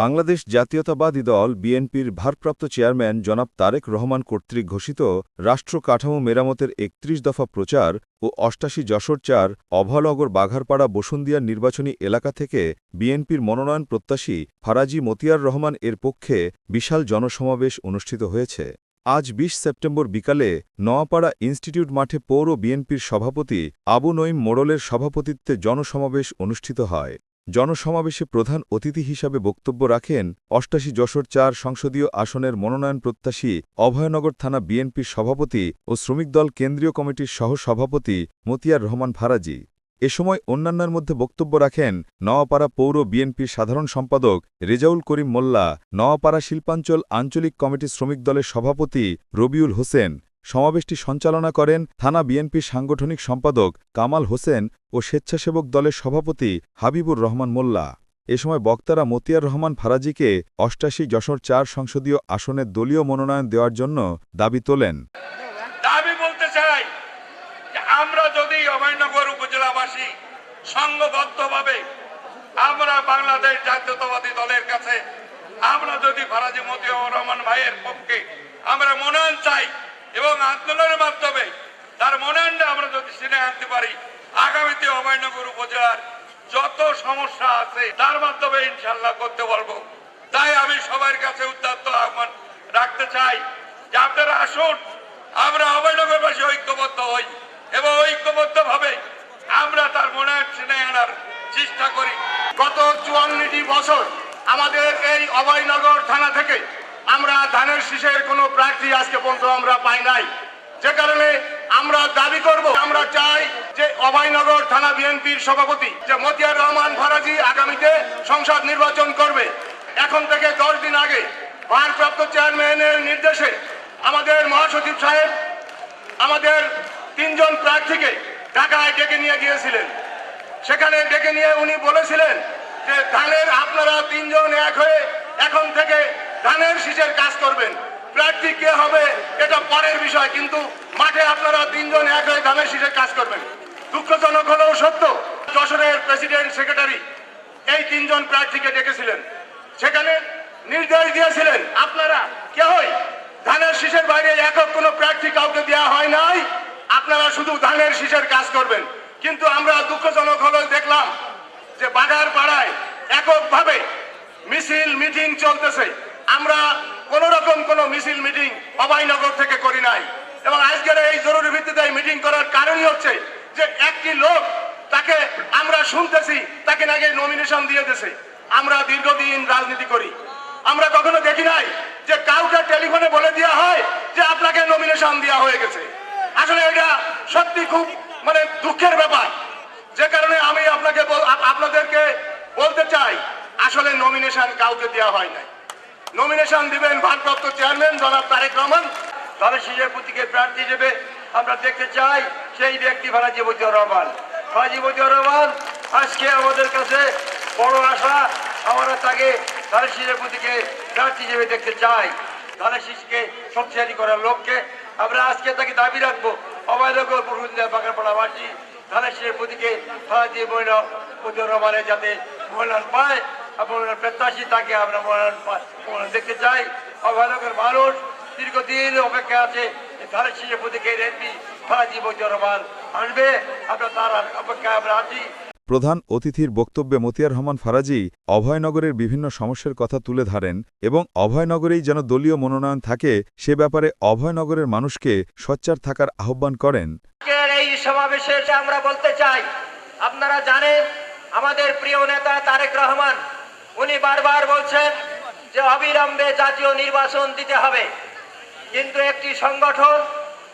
বাংলাদেশ জাতীয়তাবাদী দল বিএনপির ভারপ্রাপ্ত চেয়ারম্যান জনাব তারেক রহমান কর্তৃক ঘোষিত রাষ্ট্র কাঠামো মেরামতের ৩১ দফা প্রচার ও ৮৮ যশোর ৪ অভয়নগর বাঘারপাড়া বসুন্দিয়া নির্বাচনী এলাকা থেকে বিএনপির মনোনয়ন প্রত্যাশী ফারাজি মতিয়ার রহমান এর পক্ষে বিশাল জনসমাবেশ অনুষ্ঠিত হয়েছে। আজ ২০ সেপ্টেম্বর বিকালে নোয়াপাড়া ইনস্টিটিউট মাঠে পৌর বিএনপির সভাপতি আবু নঈম মোড়লের সভাপতিত্বে জনসমাবেশ অনুষ্ঠিত হয়। জনসমাবেশে প্রধান অতিথি হিসাবে বক্তব্য রাখেন ৮৮ যশোর ৪ সংসদীয় আসনের মনোনয়ন প্রত্যাশী অভয়নগর থানা বিএনপির সভাপতি ও শ্রমিক দল কেন্দ্রীয় কমিটির সহসভাপতি মতিয়ার রহমান ফারাজি। এ সময় অন্যান্যের মধ্যে বক্তব্য রাখেন নোয়াপাড়া পৌর বিএনপির সাধারণ সম্পাদক রেজাউল করিম মোল্লা, নোয়াপাড়া শিল্পাঞ্চল আঞ্চলিক কমিটির শ্রমিক দলের সভাপতি রবিউল হোসেন। সমাবেশটি সঞ্চালনা করেন থানা বিএনপির সাংগঠনিক সম্পাদক কামাল হোসেন ও স্বেচ্ছাসেবক দলের সভাপতি হাবিবুর রহমান মোল্লা। এ সময় বক্তারা মতিয়ার রহমান ফারাজিকে ৮৮ যশোর ৪ সংসদীয় আসনের দলীয় মনোনয়ন দেওয়ার জন্য দাবি তোলেন। দাবি বলতে চাই যে আমরা যদি অভয়নগর উপজেলাবাসী সংঘবদ্ধভাবে আমরা বাংলাদেশ জাতীয়তাবাদী দলের কাছে আমরা যদি ফারাজি মতিয়ার রহমান ভাইয়ের পক্ষে আমরা মনোনয়ন চাই এবং আন্দোলনের মাধ্যমে তার মনোনয়নটা আমরা যদি ছিনিয়ে আনতে পারি, আগামীতে অভয়নগর উপজেলার যত সমস্যা আছে তার মাধ্যমে ইনশাল্লাহ করতে পারবো। তাই আমি সবার কাছে উদাত্ত আহ্বান রাখতে চাই যে আপনারা আসুন, আমরা অভয়নগরবাসী ঐক্যবদ্ধ হই এবং ঐক্যবদ্ধভাবে আমরা তার মনোনয়ন ছিনিয়ে আনার চেষ্টা করি। গত ৪৪টি বছর আমাদের এই অভয়নগর থানা থেকে আমরা ধানের শীষের কোনো প্রার্থী আজকে পর্যন্ত আমরা পাই নাই, যে কারণে আমরা দাবি করব, আমরা চাই যে অভয়নগর থানা বিএনপির সভাপতি যে মতিয়ার রহমান ফারাজি আগামীতে সংসদ নির্বাচন করবে। এখন থেকে ১০ দিন আগে ভারপ্রাপ্ত চেয়ারম্যানের নির্দেশে আমাদের মহাসচিব সাহেব আমাদের ৩ জন প্রার্থীকে ঢাকায় ডেকে নিয়ে গিয়েছিলেন। সেখানে ডেকে নিয়ে উনি বলেছিলেন যে ধানের আপনারা ৩ জন এক হয়ে এখন থেকে ধানের শীষের কাজ করবেন, প্রার্থী কে হবে এটা পরের বিষয়, কিন্তু মাঠে আপনারা ৩ জন এক হয়ে ধানের শীষের কাজ করবেন। দুঃখজনক হলেও সত্য, যশোরের প্রেসিডেন্ট সেক্রেটারি এই ৩ জন প্রার্থীকে ডেকেছিলেন, সেখানে নির্দেশ দিয়েছিলেন আপনারা কেউই ধানের শীষের বাইরে একক কোনো প্রার্থী কাউকে দেওয়া হয় নাই, আপনারা শুধু ধানের শীষের কাজ করবেন। কিন্তু আমরা দুঃখজনক হলেও দেখলাম যে বাঘারপাড়ায় এককভাবে মিছিল মিটিং চলতেছে। আমরা কোন রকম কোনো মিছিল মিটিং অভয়নগর থেকে করি নাই এবং আজকের এই জরুরি ভিত্তিতে মিটিং করার কারণই হচ্ছে যে একটি লোক তাকে আমরা শুনতেছি তাকে নাকি নমিনেশন দিয়ে দিয়েছে। আমরা দীর্ঘদিন রাজনীতি করি, আমরা কখনো দেখি নাই যে কাউকে টেলিফোনে বলে দেওয়া হয় যে আপনাকে নমিনেশন দেওয়া হয়ে গেছে। আসলে এটা সত্যি খুব দুঃখের ব্যাপার, যে কারণে আমি আপনাদেরকে বলতে চাই আসলে নমিনেশন কাউকে দেওয়া হয় নাই। নমিনেশন দিবেন ভারপ্রাপ্ত চেয়ারম্যান জনাব তারেক রহমান। ধানের শীষের প্রতীকের প্রার্থী হিসেবে আমরা দেখতে চাই সেই ব্যক্তি ফারাজি মতিয়ার রহমান। ফারাজি মতিয়ার রহমান আজকে আমাদের কাছে বড় আশা, আমরা তাকে ধানের শীষের প্রতীকে প্রার্থী হিসেবে দেখতে চাই। ধানের শীষকে শক্তিশালী করার লক্ষ্যে আমরা আজকে তাকে দাবি রাখবো অভয়নগর বসুন্ধিয়া বাগারপাড়াবাসী ধানের শীষের প্রতীকে ফারাজি মতিয়ার রহমানের যাতে মনোনয়ন পায় এবং প্রত্যাশী তাকে আমরা মনোনয়ন দেখতে চাই। অভয়নগর মানুষ দীর্ঘদিন অপেক্ষা আছে ধানের শীষের প্রতীকে এমপি ফারাজি মতিয়ার রহমান আসবে, আমরা তার অপেক্ষায় আমরা আছি। প্রধান অতিথির বক্তব্যে মতিয়ার রহমান ফারাজি অভয়নগরের বিভিন্ন সমস্যার কথা তুলে ধরেন এবং অভয়নগরেই যেন দলীয় মনোনয়ন থাকে সে ব্যাপারে অভয়নগরের মানুষকে সোচ্চার থাকার আহ্বান করেন। এই সমাবেশে আমরা বলতে চাই, আপনারা জানেন আমাদের প্রিয় নেতা তারেক রহমান উনি বারবার বলছেন যে অবিলম্বে জাতীয় নির্বাচন দিতে হবে, কিন্তু একটি সংগঠন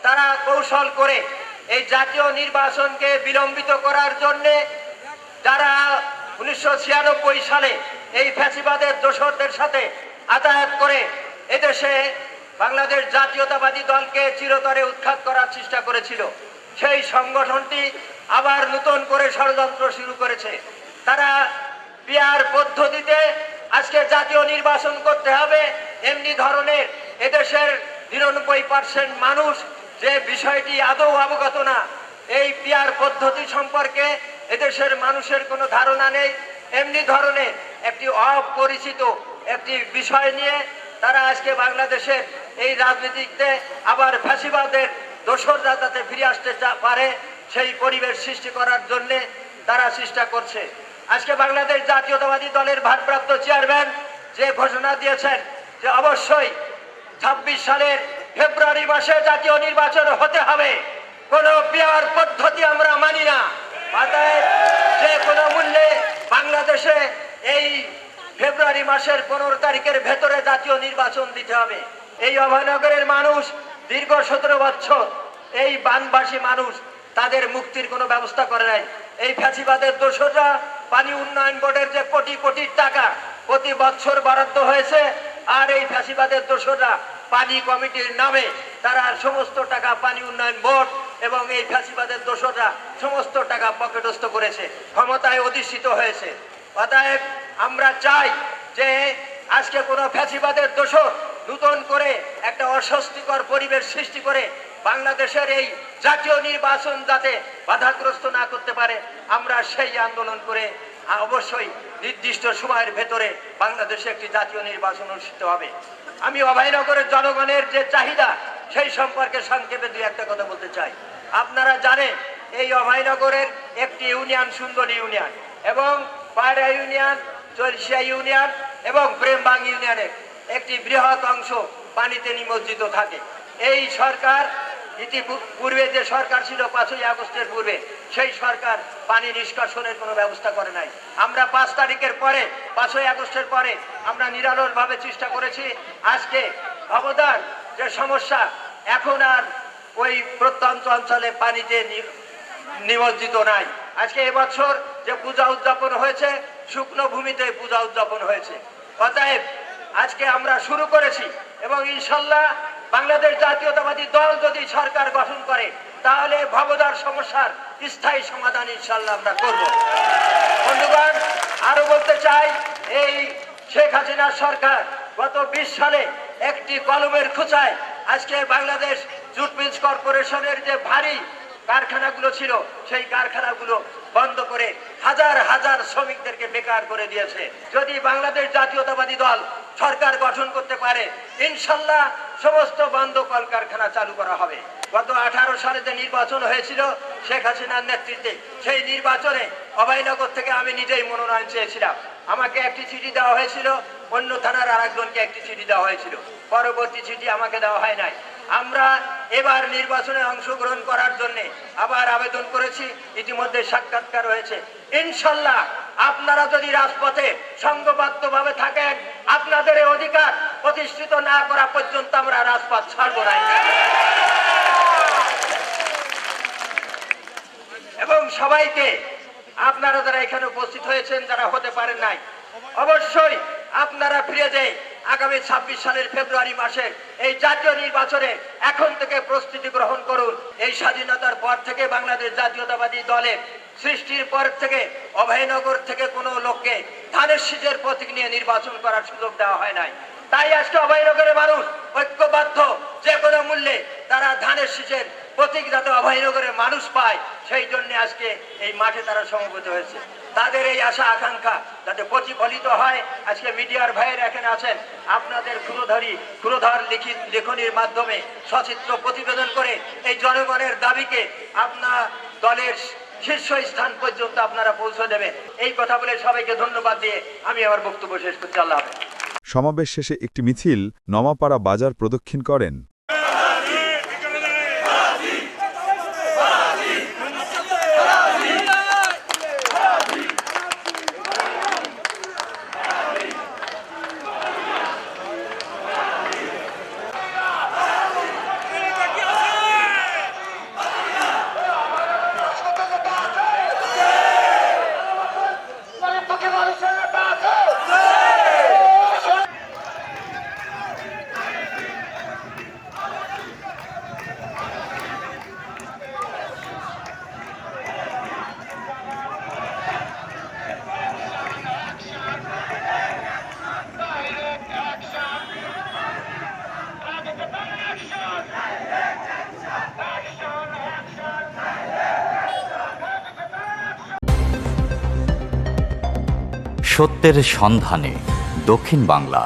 তারা কৌশল করে এই জাতীয় নির্বাচনকে বিলম্বিত করার জন্যে যারা ১৯৯৬ সালে এই ফ্যাসিবাদের দোসরদের সাথে আতায়াত করে এদেশে বাংলাদেশ জাতীয়তাবাদী দলকে চিরতরে উৎখাত করার চেষ্টা করেছিল, সেই সংগঠনটি আবার নতুন করে ষড়যন্ত্র শুরু করেছে। তারা পিআর পদ্ধতিতে আজকে জাতীয় নির্বাচন করতে হবে এমনি ধরনের এদেশের ৯৯% মানুষ যে বিষয়টি আদৌ অবগত না, এই পিআর পদ্ধতি সম্পর্কে এদেশের মানুষের কোনো ধারণা নেই। এমনি ধরনের একটি অপরিচিত একটি বিষয় নিয়ে তারা আজকে বাংলাদেশের এই রাজনীতিতে আবার ফ্যাসিবাদের দোসররা যাতে ফিরে আসতে পারে সেই পরিবেশ সৃষ্টি করার জন্য তারা চেষ্টা করছে। আজকে বাংলাদেশ জাতীয়তাবাদী দলের ভারপ্রাপ্ত চেয়ারম্যান যে ঘোষণা দিয়েছেন যে অবশ্যই ২৬ সালের ফেব্রুয়ারি মাসে জাতীয় নির্বাচন হতে হবে, কোনো পিয়ার পদ্ধতি আমরা মানি না। অতএব যে কোনো মূল্যে বাংলাদেশে এই ফেব্রুয়ারি মাসের 15 তারিখের ভেতরে জাতীয় নির্বাচন দিতে হবে। এই অভয়নগরের মানুষ দীর্ঘ 17 বছর, এই বানবাসী মানুষ তাদের মুক্তির কোনো ব্যবস্থা করে নাই। এই ফ্যাসিবাদের দোসররা পানি উন্নয়ন বোর্ডের যে কোটি কোটি টাকা প্রতি বছর বরাদ্দ হয়েছে, আর এই ফ্যাসিবাদের দোসররা পানি কমিটির নামে তারা সমস্ত টাকা পানি উন্নয়ন বোর্ড এবং এই ফ্যাসিবাদের দোসররা সমস্ত টাকা পকেটস্থ করেছে, ক্ষমতায় অধিষ্ঠিত হয়েছে। অতএব আমরা চাই যে আজকে কোনো ফ্যাসিবাদের দোসর নতুন করে একটা অস্বস্তিকর পরিবেশ সৃষ্টি করে বাংলাদেশের এই জাতীয় নির্বাচন যাতে বাধাগ্রস্ত না করতে পারে, আমরা সেই আন্দোলন করে অবশ্যই নির্দিষ্ট সময়ের ভেতরে বাংলাদেশে একটি জাতীয় নির্বাচন অনুষ্ঠিত হবে। আমি অভয়নগরের জনগণের যে চাহিদা সেই সম্পর্কে সংক্ষেপে দুই একটা কথা বলতে চাই। আপনারা জানেন এই অভয়নগরের একটি ইউনিয়ন সুন্দর ইউনিয়ন এবং পায়রা ইউনিয়ন, চরসিয়া ইউনিয়ন এবং প্রেমবাং ইউনিয়নের একটি বৃহৎ অংশ পানিতে নিমজ্জিত থাকে। এই সরকার ইতিপূর্বে যে সরকার ছিল 5ই আগস্টের পূর্বে, সেই সরকার পানি নিষ্কাশনের কোনো ব্যবস্থা করে নাই। আমরা 5 তারিখের পরে, 5ই আগস্টের পরে আমরা নিরালোরভাবে চেষ্টা করেছি। আজকে অবদান যে সমস্যা, এখন আর ওই প্রত্যন্ত অঞ্চলে পানিতে নিমজ্জিত নাই। আজকে এবছর যে পূজা উদযাপন হয়েছে, শুকনো ভূমিতে পূজা উদযাপন হয়েছে। অতএব আজকে আমরা শুরু করেছি এবং ইনশাল্লাহ বাংলাদেশ জাতীয়তাবাদী দল যদি সরকার গঠন করে তাহলে ভবদার সমস্যার স্থায়ী সমাধান ইনশাল্লাহ আমরা করব। বন্ধুগণ, আরো বলতে চাই, এই শেখ হাসিনার সরকার গত 20 সালে একটি কলমের খোঁচায় আজকে বাংলাদেশ জুট মিলস কর্পোরেশনের যে ভারী কারখানাগুলো ছিল সেই কারখানাগুলো বন্ধ করে হাজার হাজার শ্রমিকদেরকে বেকার করে দিয়েছে। যদি বাংলাদেশ জাতীয়তাবাদী দল সরকার গঠন করতে পারে, ইনশাল্লাহ সমস্ত বন্ধ কলকারখানা চালু করা হবে। গত 18 সালে যে নির্বাচন হয়েছিল শেখ হাসিনার নেতৃত্বে, সেই নির্বাচনে অভয়নগর থেকে আমি নিজেই মনোনয়ন চেয়েছিলাম। আমাকে একটি চিঠি দেওয়া হয়েছিল, অন্য থানার আরেকজনকে একটি চিঠি দেওয়া হয়েছিল, পরবর্তী চিঠি আমাকে দেওয়া হয় নাই। আমরা এবার নির্বাচনে অংশগ্রহণ করার জন্য আবার আবেদন করেছি, ইতিমধ্যে সাক্ষাৎকার হয়েছে। ইনশাল্লাহ আপনারা যদি রাজপথে সংঘবদ্ধভাবে থাকেন, আপনাদের এই অধিকার প্রতিষ্ঠিত না করা পর্যন্ত আমরা রাজপথ ছাড়ব না। এবং সবাইকে, আপনারা যারা এখানে উপস্থিত হয়েছেন, যারা হতে পারেন নাই, অবশ্যই আপনারা ফিরে যাই আগামী 26 সালের ফেব্রুয়ারি মাসের এই জাতীয় নির্বাচনে এখন থেকে প্রস্তুতি গ্রহণ করুন। এই স্বাধীনতার পর থেকে বাংলাদেশ জাতীয়তাবাদী দলের সৃষ্টির পর থেকে অভয়নগর থেকে কোনো লোককে ধানের শীষের প্রতীক নিয়ে নির্বাচন করার সুযোগ দেওয়া হয় নাই। তাই আজকে অভয়নগরের মানুষ ঐক্যবদ্ধ, যে কোনো মূল্যে তারা ধানের শীষের প্রতীক যাতে অভয়নগরের মানুষ পায়, সেই জন্য আজকে এই মাঠে তারা সমবেত হয়েছে। তাদের এই আশা আকাঙ্ক্ষা যাতে প্রতিফলিত হয়, আজকে মিডিয়ার ভাইয়েরা এখানে আছেন, আপনাদের ক্ষুরধর লেখনির মাধ্যমে সচিত্র প্রতিবেদন করে এই জনগণের দাবিকে আপনার দলের শীর্ষস্থান পর্যন্ত আপনারা পৌঁছে দেবেন। এই কথা বলে সবাইকে ধন্যবাদ দিয়ে আমি আমার বক্তব্য শেষ করছি। আল্লাহ হাফেজ। সমাবেশ শেষে একটি মিছিল নমাপাড়া বাজার প্রদক্ষিণ করেন। সত্যের সন্ধানে দক্ষিণ বাংলা।